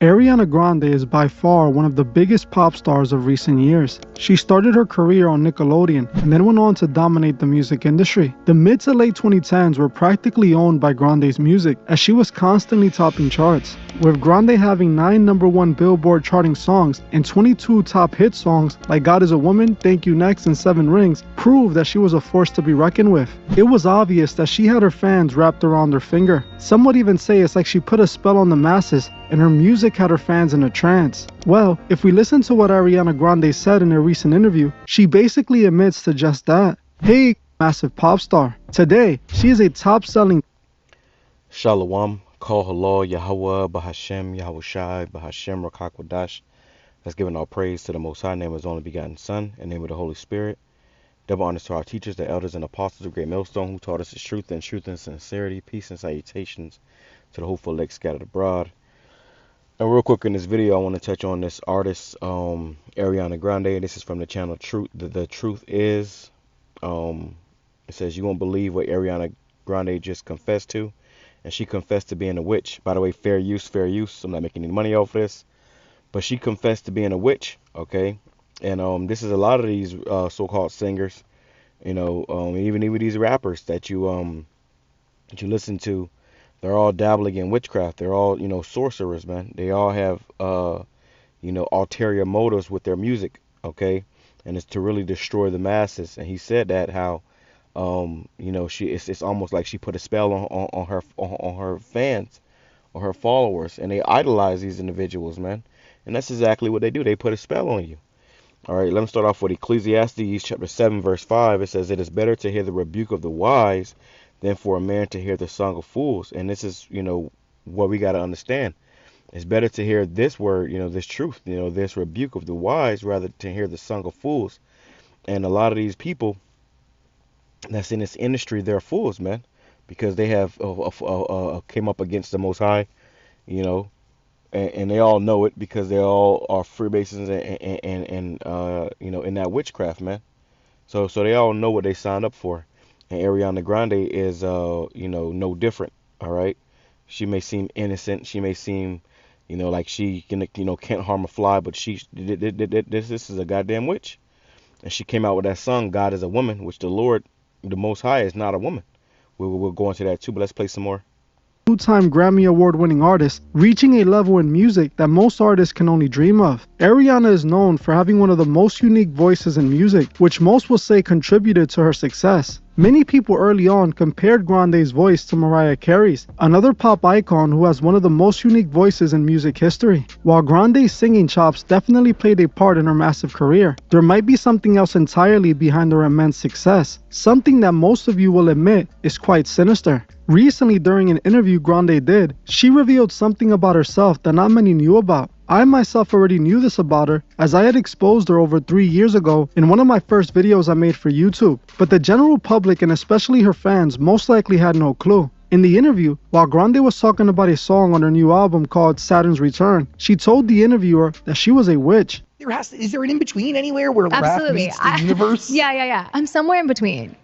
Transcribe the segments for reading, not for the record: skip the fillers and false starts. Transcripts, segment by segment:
Ariana Grande is by far one of the biggest pop stars of recent years. She started her career on Nickelodeon and then went on to dominate the music industry. The mid to late 2010s were practically owned by Grande's music, as she was constantly topping charts, with Grande having 9 #1 Billboard charting songs and 22 top hit songs like God Is a Woman, Thank You Next, and 7 Rings, prove that she was a force to be reckoned with. It was obvious that she had her fans wrapped around her finger. Some would even say it's like she put a spell on the masses and her music had her fans in a trance. Well, if we listen to what Ariana Grande said in a recent interview, she basically admits to just that. Hey, massive pop star. Today, she is a top-selling Shalom, call halal, YAHAWAH, BAHASHAM, YAHAWASHI, BAHASHAM, RAWCHAA, QADASH. Let's give all praise to the Most High, name of His only begotten Son, in the name of the Holy Spirit. Double honors to our teachers, the elders and apostles of Great Millstone, who taught us the truth and sincerity, peace and salutations to the hopeful elect scattered abroad. And real quick in this video, I want to touch on this artist, Ariana Grande. This is from the channel Truth. The truth is, it says you won't believe what Ariana Grande just confessed to. And she confessed to being a witch. By the way, fair use, fair use. I'm not making any money off this. But she confessed to being a witch, okay? And this is a lot of these so-called singers, you know, even these rappers that you listen to. They're all dabbling in witchcraft. They're all, you know, sorcerers, man. They all have, you know, ulterior motives with their music, okay? And it's to really destroy the masses. And he said that how, you know, it's almost like she put a spell on her fans, or her followers, and they idolize these individuals, man. And that's exactly what they do. They put a spell on you. All right, let me start off with Ecclesiastes chapter 7, verse 5. It says, "It is better to hear the rebuke of the wise than for a man to hear the song of fools." And this is, you know, what we got to understand. It's better to hear this word, you know, this truth, you know, this rebuke of the wise, rather to hear the song of fools. And a lot of these people that's in this industry, they're fools, man, because they have came up against the Most High, you know, and they all know it because they all are Freemasons and you know, in that witchcraft, man. So they all know what they signed up for. And Ariana Grande is, you know, no different. All right. She may seem innocent. She may seem, you know, like she can, you know, can't harm a fly, but this is a goddamn witch. And she came out with that song, God Is a Woman, which the Lord, the Most High, is not a woman. We'll go into that too, but let's play some more. Two-time Grammy Award-winning artist, reaching a level in music that most artists can only dream of. Ariana is known for having one of the most unique voices in music, which most will say contributed to her success. Many people early on compared Grande's voice to Mariah Carey's, another pop icon who has one of the most unique voices in music history. While Grande's singing chops definitely played a part in her massive career, there might be something else entirely behind her immense success, something that most of you will admit is quite sinister. Recently, during an interview Grande did, she revealed something about herself that not many knew about. I myself already knew this about her, as I had exposed her over 3 years ago in one of my first videos I made for YouTube, but the general public and especially her fans most likely had no clue. In the interview, while Grande was talking about a song on her new album called Saturn's Return, she told the interviewer that she was a witch. Is there an in-between anywhere where rap meets the universe? Yeah. I'm somewhere in between.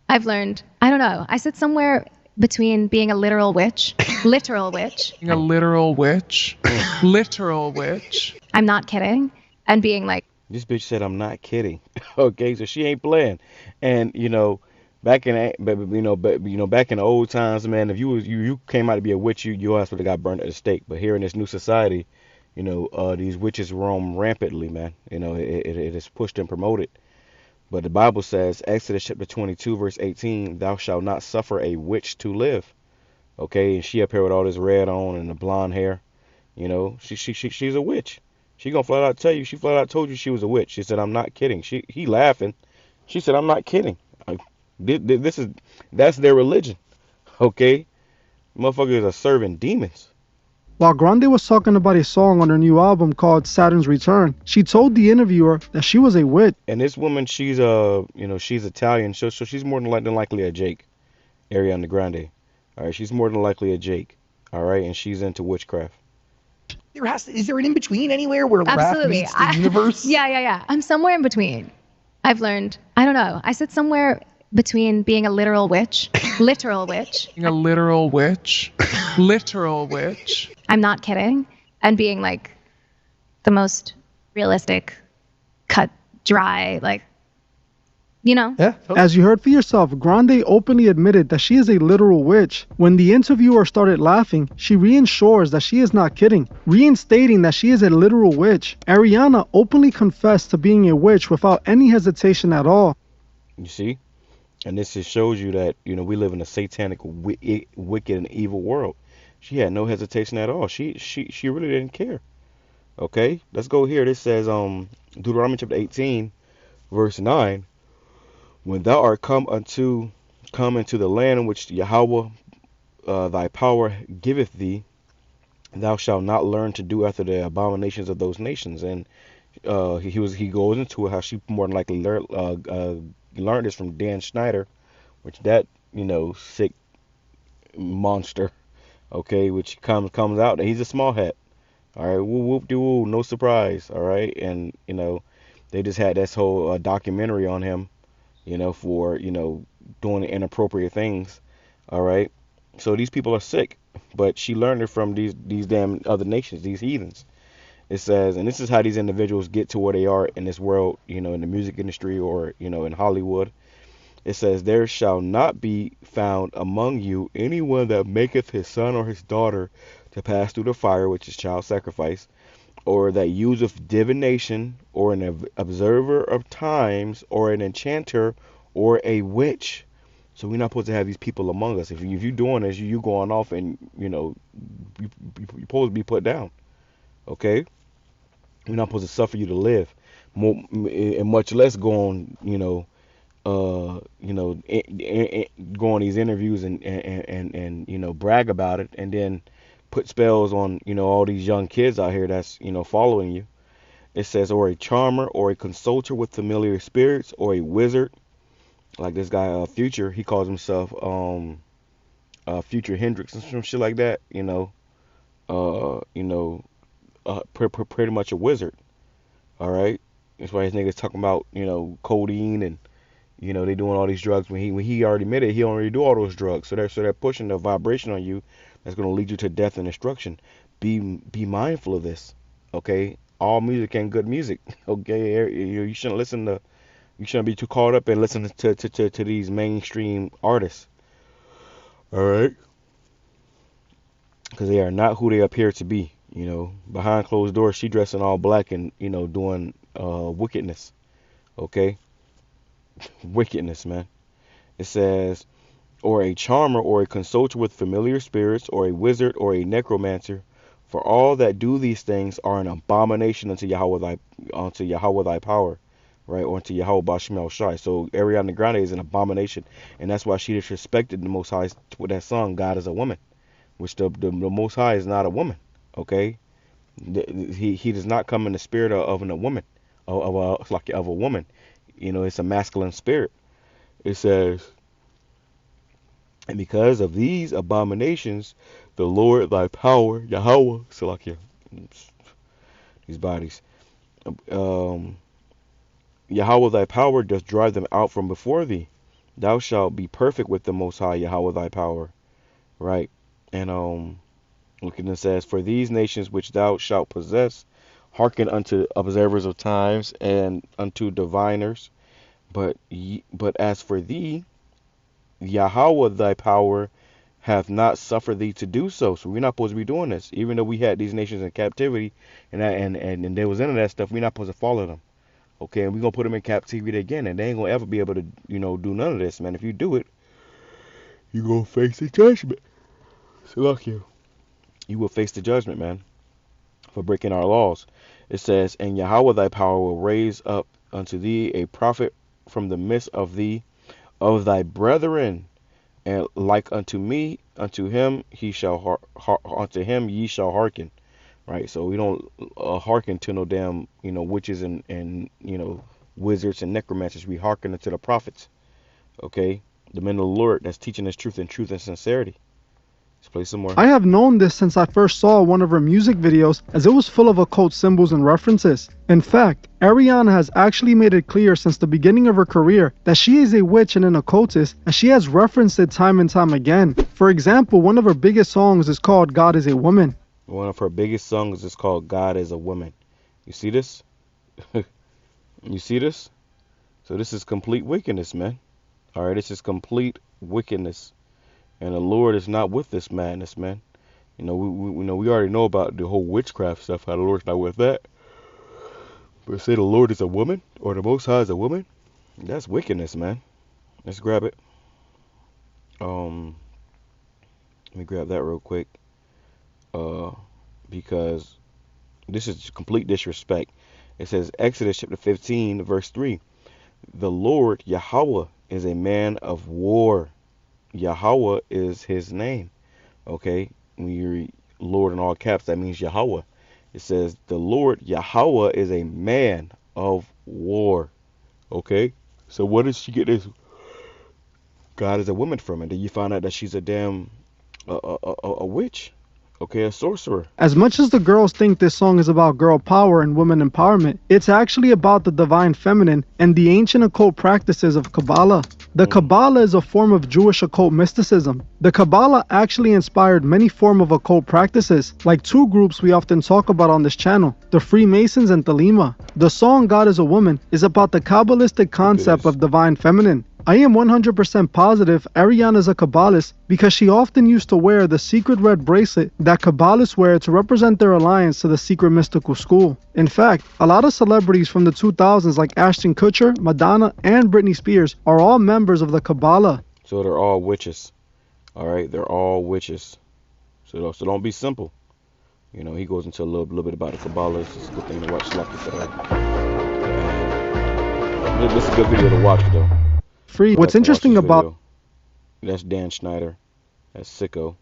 I've learned. I don't know. I said somewhere between being a literal witch, literal witch. A literal witch, literal witch. I'm not kidding. And being like, this bitch said, I'm not kidding. Okay, so she ain't playing. And you know, back in back in the old times, man, if you came out to be a witch, your ass would have got burned at the stake. But here in this new society, you know, these witches roam rampantly, man. You know, it is pushed and promoted. But the Bible says, Exodus chapter 22, verse 18, "Thou shalt not suffer a witch to live." Okay, and she up here with all this red on and the blonde hair. You know, she's a witch. She gonna flat out tell you. She flat out told you she was a witch. She said, "I'm not kidding." He laughing. She said, "I'm not kidding." That's their religion. Okay, motherfuckers are serving demons. While Grande was talking about a song on her new album called Saturn's Return, she told the interviewer that she was a witch. And this woman, she's you know, she's Italian, so she's more than likely a Jake, Ariana Grande. All right, she's more than likely a Jake. All right, and she's into witchcraft. Is there an in-between anywhere where rap meets the universe? Yeah. I'm somewhere in between. I've learned. I don't know. I said somewhere between being a literal witch, literal witch. A literal witch, literal witch. I'm not kidding. and being like the most realistic, cut, dry, like, you know? Yeah. Totally. As you heard for yourself, Grande openly admitted that she is a literal witch. When the interviewer started laughing, she reassures that she is not kidding, reinstating that she is a literal witch. Ariana openly confessed to being a witch without any hesitation at all. You see? And this just shows you that, you know, we live in a satanic, wicked, and evil world. She had no hesitation at all. She really didn't care. Okay? Let's go here. This says, Deuteronomy chapter 18, verse 9. When thou art come into the land in which Yahweh thy power giveth thee, thou shalt not learn to do after the abominations of those nations. And he goes into how she more than likely learned this from Dan Schneider, which that, you know, sick monster, okay, which comes out that he's a small hat. All right, whoop whoop de woo, no surprise. All right, and you know, they just had this whole documentary on him, you know, for, you know, doing inappropriate things. All right, so these people are sick, but she learned it from these damn other nations, these heathens. It says, and this is how these individuals get to where they are in this world, you know, in the music industry or, you know, in Hollywood. It says, there shall not be found among you anyone that maketh his son or his daughter to pass through the fire, which is child sacrifice, or that useth divination, or an observer of times, or an enchanter, or a witch. So we're not supposed to have these people among us. If you're doing this, you going off and, you know, you're supposed to be put down. Okay? We're not supposed to suffer you to live. And much less go on, go on these interviews and you know, brag about it, and then put spells on, you know, all these young kids out here that's, you know, following you. It says, or a charmer, or a consulter with familiar spirits, or a wizard, like this guy Future. He calls himself Future Hendrix and some shit like that. Pretty much a wizard. All right, that's why his niggas talking about, you know, codeine and, you know, they doing all these drugs when he already admitted he already do all those drugs. So they're pushing the vibration on you that's going to lead you to death and destruction. Be mindful of this, okay? All music ain't good music, okay? You shouldn't be too caught up in listening to these mainstream artists, all right? Because they are not who they appear to be. You know, behind closed doors, she dressing all black and, you know, doing wickedness, okay? Wickedness, man. It says, or a charmer, or a consulter with familiar spirits, or a wizard, or a necromancer, for all that do these things are an abomination unto Yahweh thy power, right? Or unto Yahweh BAHASHAM. So Ariana Grande is an abomination, and that's why she disrespected the Most High with that song, God is a Woman, which the Most High is not a woman, okay? He does not come in the spirit of a woman, of a woman. You know, it's a masculine spirit. It says, and because of these abominations, the Lord thy power, Yahweh, Salakia, these bodies, Yahweh thy power doth drive them out from before thee. Thou shalt be perfect with the Most High, Yahweh thy power, right? And look at it, says, for these nations which thou shalt possess, hearken unto observers of times and unto diviners. But as for thee, Yahweh thy power hath not suffered thee to do so. So we're not supposed to be doing this. Even though we had these nations in captivity and they was into that stuff, we're not supposed to follow them. Okay, and we're gonna put them in captivity again, and they ain't gonna ever be able to, you know, do none of this, man. If you do it, you're gonna face the judgment. So look here. You will face the judgment, man, for breaking our laws. It says, and Yahweh thy power will raise up unto thee a prophet from the midst of thee, of thy brethren, and like unto me, unto him ye shall hearken. Right? So we don't hearken to no damn, you know, witches and you know, wizards and necromancers. We hearken unto the prophets. Okay? The men of the Lord that's teaching us truth and sincerity. Let's play some more. I have known this since I first saw one of her music videos, as it was full of occult symbols and references. In fact, Ariana has actually made it clear since the beginning of her career that she is a witch and an occultist, and she has referenced it time and time again. For example, one of her biggest songs is called God is a Woman. One of her biggest songs is called God is a Woman. You see this? You see this? So this is complete wickedness, man. All right, this is complete wickedness. And the Lord is not with this madness, man. You know, we already know about the whole witchcraft stuff, how the Lord's not with that. But say the Lord is a woman, or the Most High is a woman, that's wickedness, man. Let's grab it. Let me grab that real quick. Because this is complete disrespect. It says Exodus chapter 15, verse 3. The Lord, Yahawah, is a man of war. Yahawah is his name. Okay? When you read Lord in all caps, that means Yahawah. It says the Lord, Yahawah, is a man of war. Okay? So what does she get this God is a woman from? And then you find out that she's a damn a witch. Okay, a sorcerer. As much as the girls think this song is about girl power and women empowerment, it's actually about the divine feminine and the ancient occult practices of Kabbalah. The Kabbalah is a form of Jewish occult mysticism. The Kabbalah actually inspired many forms of occult practices, like two groups we often talk about on this channel, the Freemasons and Thelema. The song God is a Woman is about the Kabbalistic concept of divine feminine. I am 100% positive Ariana is a Kabbalist because she often used to wear the secret red bracelet that Kabbalists wear to represent their alliance to the secret mystical school. In fact, a lot of celebrities from the 2000s like Ashton Kutcher, Madonna, and Britney Spears are all members of the Kabbalah. So they're all witches. Alright, they're all witches. So don't be simple. You know, he goes into a little bit about the Kabbalah. It's a good thing to watch Lucky for that. This is a good video to watch though. Free. What's interesting about that's Dan Schneider. That's sicko.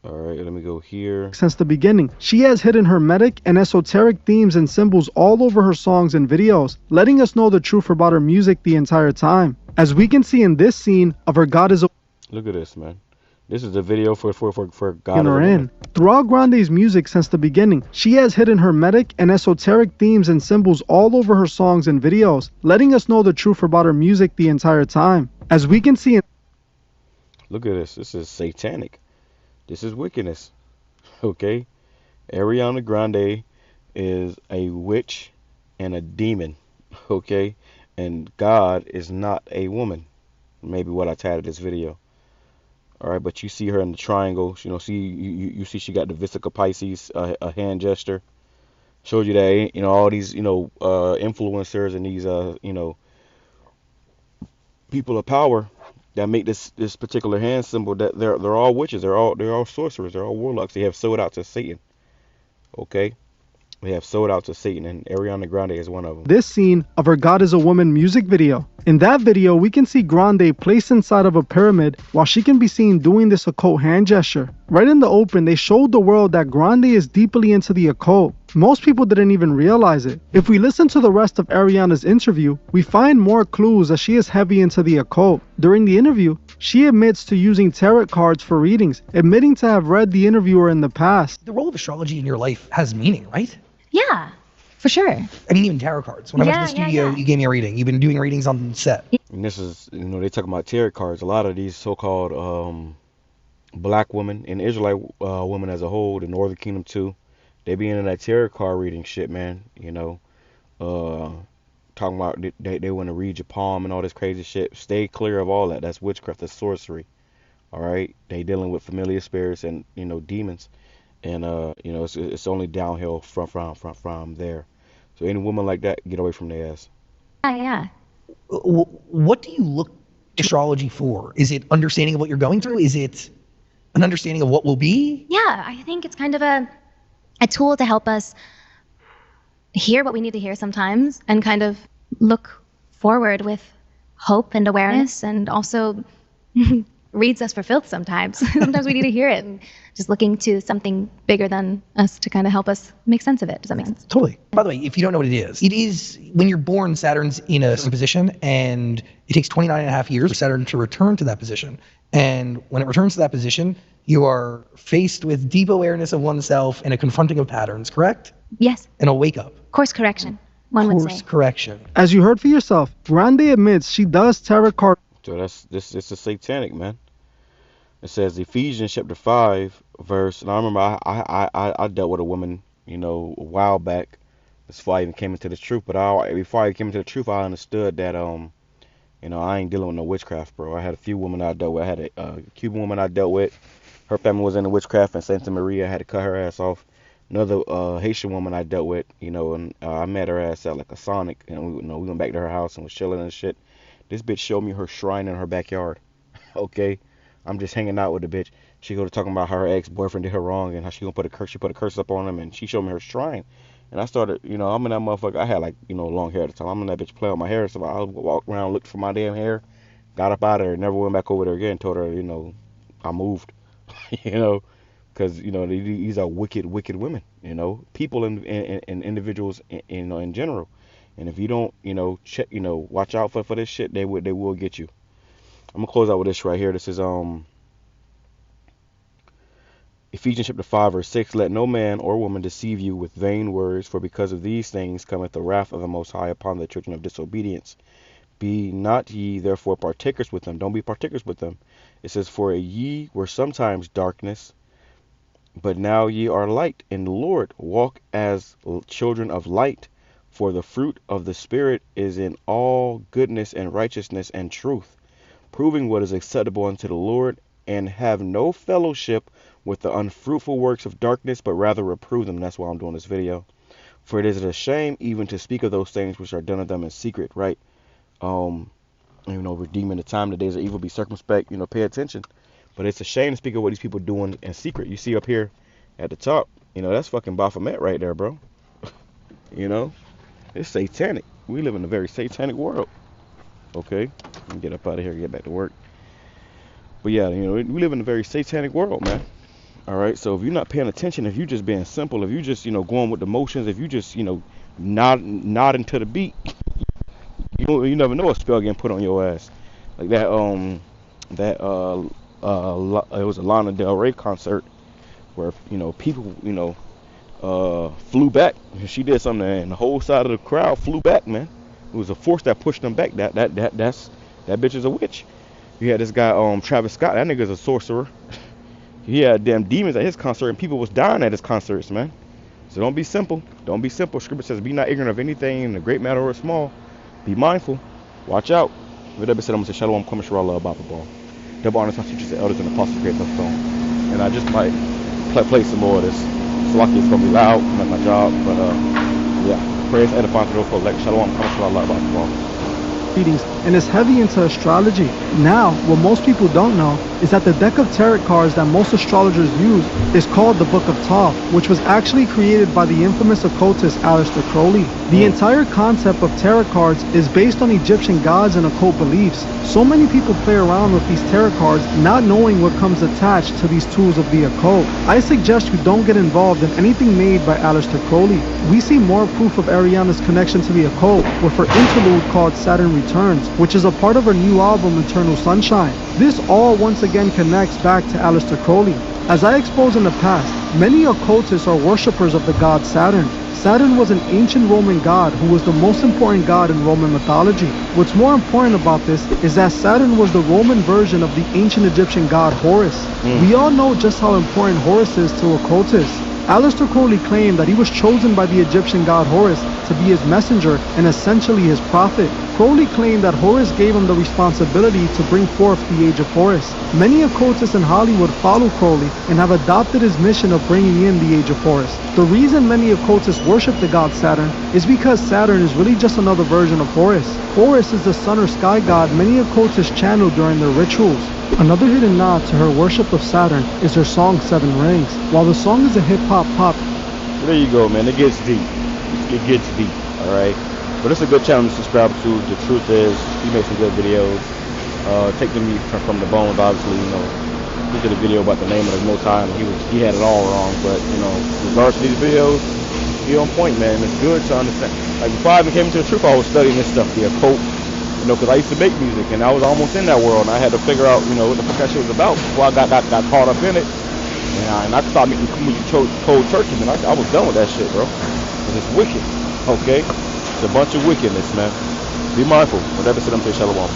Alright, let me go here. Since the beginning, she has hidden hermetic and esoteric themes and symbols all over her songs and videos, letting us know the truth about her music the entire time. As we can see in this scene of her God is a Look at this, man. This is a video for God. In her in. Throughout Grande's music since the beginning, she has hidden hermetic and esoteric themes and symbols all over her songs and videos, letting us know the truth about her music the entire time. As we can see in Look at this. This is satanic. This is wickedness. Okay? Ariana Grande is a witch and a demon. Okay? And God is not a woman. Maybe what I titled this video. All right, but you see her in the triangle. You know, you see she got the Vesica Pisces, a hand gesture. Showed you that, you know, all these, you know, influencers and these, you know, people of power that make this particular hand symbol. That they're all witches. They're all sorcerers. They're all warlocks. They have sold out to Satan. Okay. They have sold out to Satan, and Ariana Grande is one of them. This scene of her God is a Woman music video. In that video, we can see Grande placed inside of a pyramid while she can be seen doing this occult hand gesture. Right in the open, they showed the world that Grande is deeply into the occult. Most people didn't even realize it. If we listen to the rest of Ariana's interview, we find more clues that she is heavy into the occult. During the interview, she admits to using tarot cards for readings, admitting to have read the interviewer in the past. The role of astrology in your life has meaning, right? Yeah, for sure. I mean, even tarot cards. When I went to the studio, you gave me a reading. You've been doing readings on set. And this is, you know, they talk about tarot cards. A lot of these so-called black women and Israelite women as a whole, the Northern Kingdom too, they be into that tarot card reading shit, man. You know, talking about they want to read your palm and all this crazy shit. Stay clear of all that. That's witchcraft. That's sorcery. All right, they dealing with familiar spirits and, you know, demons. And you know, it's only downhill from there. So any woman like that, get away from their ass. Yeah. What do you look to astrology for? Is it understanding of what you're going through? Is it an understanding of what will be? Yeah, I think it's kind of a tool to help us hear what we need to hear sometimes and kind of look forward with hope and awareness, and also reads us for filth sometimes. Sometimes we need to hear it, and just looking to something bigger than us to kind of help us make sense of it. Does that make sense? Totally. By the way, if you don't know what it is when you're born, Saturn's in a certain position, and it takes 29 and a half years for Saturn to return to that position. And when it returns to that position, you are faced with deep awareness of oneself and a confronting of patterns, correct? Yes. And a wake up. Course correction, one would say. Course correction. As you heard for yourself, Grande admits she does tarot card. So this is satanic, man. It says Ephesians chapter 5 verse. And I remember I dealt with a woman, you know, a while back before I even came into the truth. But before I came into the truth, I understood that you know, I ain't dealing with no witchcraft, bro. I had a few women I dealt with. I had a Cuban woman I dealt with. Her family was into witchcraft in Santa Maria. I had to cut her ass off. Another Haitian woman I dealt with, you know, and I met her ass at like a Sonic, and we, you know, we went back to her house and was chilling and shit. This bitch showed me her shrine in her backyard. Okay, I'm just hanging out with the bitch. She go to talking about how her ex-boyfriend did her wrong and how she gonna put a curse. She put a curse up on him, and she showed me her shrine. And I started, you know, I'm in that motherfucker. I had like, you know, long hair at the time. I'm in that bitch playing with my hair. So I walked around, looked for my damn hair, got up out of there, never went back over there again. Told her, you know, I moved, you know, because you know these are wicked, wicked women. You know, people and individuals, you know, in general. And if you don't, you know, check, you know, watch out for this shit, they will get you. I'm gonna close out with this right here. This is Ephesians chapter 5 verse 6. Let no man or woman deceive you with vain words, for because of these things cometh the wrath of the Most High upon the children of disobedience. Be not ye therefore partakers with them. Don't be partakers with them. It says, for ye were sometimes darkness, but now ye are light in the Lord. Walk as children of light, for the fruit of the Spirit is in all goodness and righteousness and truth, proving what is acceptable unto the Lord, and have no fellowship with the unfruitful works of darkness, but rather reprove them. That's why I'm doing this video. For it is a shame even to speak of those things which are done of them in secret, right? You know, redeeming the time, the days of evil, be circumspect, you know, pay attention. But it's a shame to speak of what these people doing in secret. You see up here at the top, you know, that's fucking Baphomet right there, bro. You know, it's satanic. We live in a very satanic world. Okay, let me get up out of here and get back to work. But yeah, you know, we live in a very satanic world, man. All right, so if you're not paying attention, if you're just being simple, if you just, you know, going with the motions, if you just, you know, nodding to the beat, you never know a spell getting put on your ass. Like that it was a Lana Del Rey concert where, you know, people, you know, flew back. She did something and the whole side of the crowd flew back, man. It was a force that pushed them back. That bitch is a witch. You had this guy, Travis Scott. That nigga's a sorcerer. He had damn demons at his concert, and people was dying at his concerts, man. So don't be simple. Don't be simple. Scripture says, "Be not ignorant of anything, in a great matter or small. Be mindful. Watch out." With that being said, I'm gonna say shalom, come and Allah, Baba Ball. Double honors my teachers, and elders, and apostles, great stone. And I just might play some more of this. So lucky it's gonna be loud. I'm at my job, but yeah. Praise edifying to those folks. Like shalom, come and Allah, Baba Ball. And is heavy into astrology. Now, what most people don't know is that the deck of tarot cards that most astrologers use is called the Book of Thoth, which was actually created by the infamous occultist Aleister Crowley. The entire concept of tarot cards is based on Egyptian gods and occult beliefs. So many people play around with these tarot cards not knowing what comes attached to these tools of the occult. I suggest you don't get involved in anything made by Aleister Crowley. We see more proof of Ariana's connection to the occult with her interlude called Saturn Returns, which is a part of her new album Eternal Sunshine. This all once again connects back to Aleister Crowley. As I exposed in the past, many occultists are worshippers of the god Saturn. Saturn was an ancient Roman god who was the most important god in Roman mythology. What's more important about this is that Saturn was the Roman version of the ancient Egyptian god Horus. We all know just how important Horus is to occultists. Aleister Crowley claimed that he was chosen by the Egyptian god Horus to be his messenger and essentially his prophet. Crowley claimed that Horus gave him the responsibility to bring forth the Age of Horus. Many occultists in Hollywood follow Crowley and have adopted his mission of bringing in the Age of Horus. The reason many occultists worship the god Saturn is because Saturn is really just another version of Horus. Horus is the sun or sky god many occultists channel during their rituals. Another hidden nod to her worship of Saturn is her song Seven Rings. While the song is a hip-hop pop, there you go, man. It gets deep. It gets deep, alright? But it's a good channel to subscribe to. The truth is, he makes some good videos. Take the meat from the bones, obviously, you know. He did a video about the name of the Most High, and he had it all wrong. But, you know, in regards to these videos, he on point, man. It's good to understand. Like, before I even came into the truth, I was studying this stuff, the occult. You know, because I used to make music, and I was almost in that world, and I had to figure out, you know, what the fuck that shit was about before I got caught up in it. And I started making cold turkey, man. I was done with that shit, bro. Because it's wicked, okay? It's a bunch of wickedness, man. Be mindful. Whatever said, I'm saying shalom.